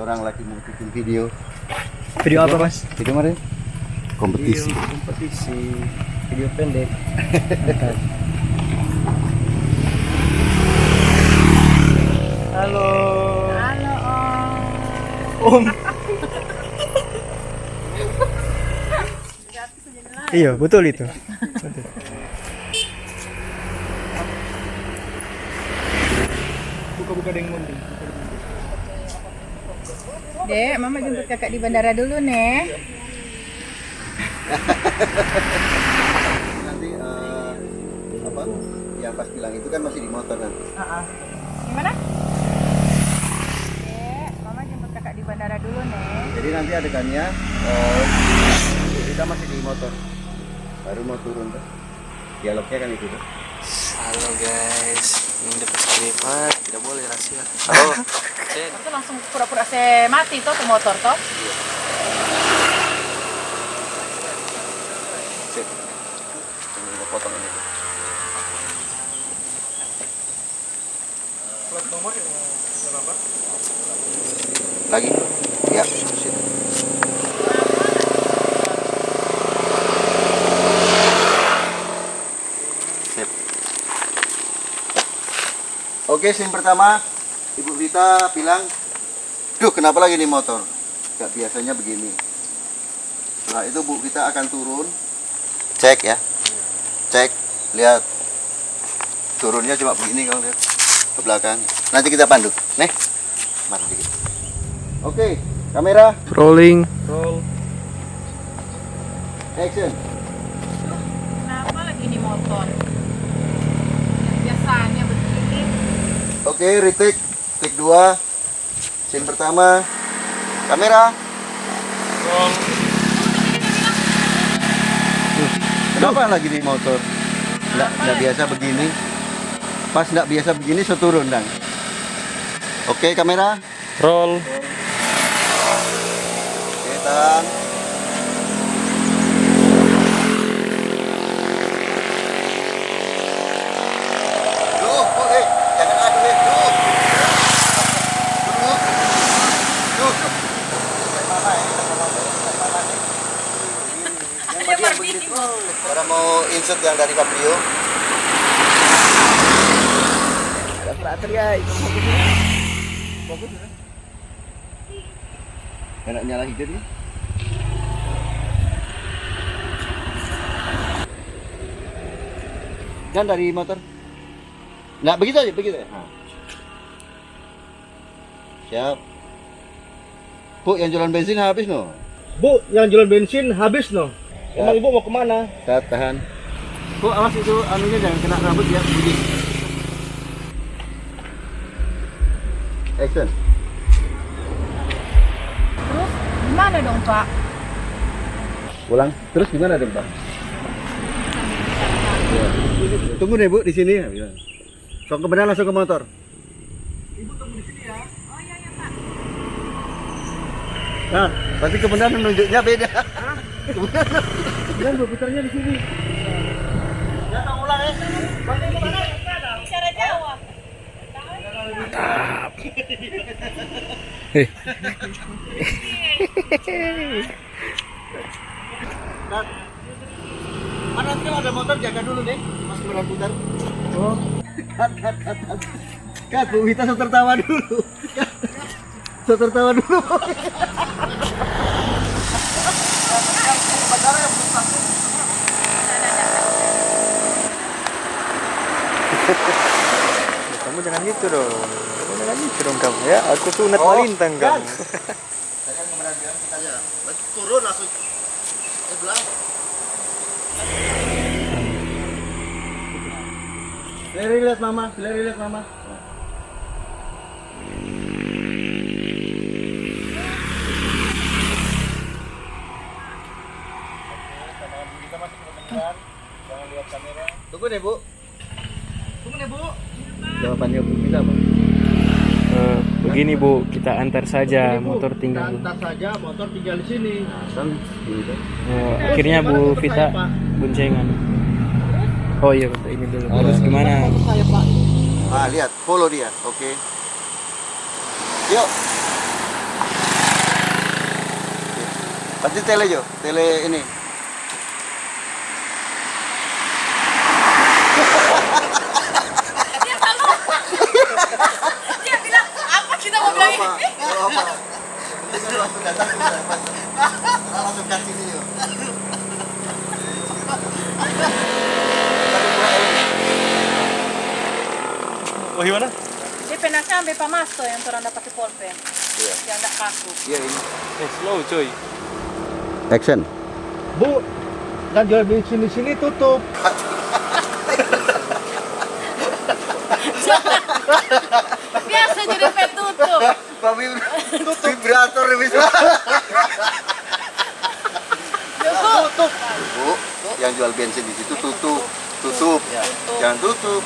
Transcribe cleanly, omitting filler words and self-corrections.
orang lagi mau bikin video. Video apa mas? Video kemarin? Kompetisi. Kompetisi video pendek. Halo. Halo Om. Iya betul itu. Betul. Buka-buka dengan mundi. Dek, Mama jemput kakak di bandara dulu nih. Nanti apa? Yang pas bilang itu kan masih di motor nanti. Gimana? Dek, Mama jemput kakak di bandara dulu nih. Jadi nanti adegannya kita masih di motor. Baru mau turun tuh. Dialognya kan itu tuh. Halo guys, ini dekat privat, tidak boleh rahasia. Halo, Itu langsung pura-pura saya mati toh ke motor toh. Sip. Tunggu potong ini. Plat nomor yang berapa? Lagi? Ya, sip. Sip. Oke, scene pertama Ibu Vita bilang, duh kenapa lagi nih motor? Gak biasanya begini. Setelah itu Bu Vita akan turun, cek ya, cek, lihat, turunnya cuma begini kalau lihat ke belakang. Nanti kita pandu, nih, mari dikit. Oke, kamera, rolling. Roll. action. Kenapa lagi ini motor? Biasanya begini. Oke, retake, take 2, scene pertama, kamera. Roll. Kenapa lagi nih motor? Nggak biasa begini. Pas nggak biasa begini, so turun dang. Oke, kamera. Roll. Oke, tahan. Duh, jangan adu duh. Duh. Duh. Yang begini. Orang mau insert yang dari Cabrio. Ada baterai. Fokus ya. Enak nyala hijau nih. Dan dari motor. Nggak begitu aja, begitu ya. Nah. Siap. Bu, yang jualan bensin habis no. Bu, yang jualan bensin habis no. Emang ibu mau kemana? Tahan. Bu, awas itu anunya jangan kena rambut ya. Bunyi. Action. Terus gimana dong Pak? Ulang. Terus gimana dong, Pak? Ya. Tunggu deh, Bu, di sini ya. Sok kebenaran langsung ke motor. Ibu tunggu di sini ya. Oh iya ya Pak. Nah, berarti kebenaran menunjuknya beda. Kemudian berputarnya di sini. Ya, tak ulang ya. Bicara Jawa. Nah, mana nanti kalau ada motor jaga dulu deh, Mas kebenaran putar. Oh, Kat, Bu Wita so tertawa dulu. So tertawa dulu. Kamu jangan gitu dong. Kamu jangan gitu dong kamu ya. Aku sunat malintang kan. kamu. Saya kan kebenaran bilang kita aja. Berarti turun langsung. Bilang. Lihat mama, lihat mama. Tunggu deh, Bu. tunggu nih Bu. Jawabannya Bu Vita apa? Begini Bu, kita antar saja, Ini, Bu, motor tinggal. kita antar saja, motor tinggal di sini. Kan gitu. Akhirnya Bu Gimana Vita saya, Pak? boncengan. Oh iya, ini dulu. Terus iya. gimana? Motor saya Pak. Ah, lihat, follow dia. Oke. Yuk. Pasti tele Jo, tele ini. Dia malu. Dia bilang, apa kita mau bilang ini? Apa? Ini langsung datang langsung kasih ini Jo. Oh gimana? Dia penasnya ambil pamasto yang orang dapat pakai pulpen. Iya. Yang enggak kaku. Iya ini. Slow coy. Action. Bu, kan jual bensin di sini tutup. Biasa jadi petutup. Babi vibrator bisa. Tutup. Bu, yang jual bensin di situ tutup. Tutup. Jangan tutup.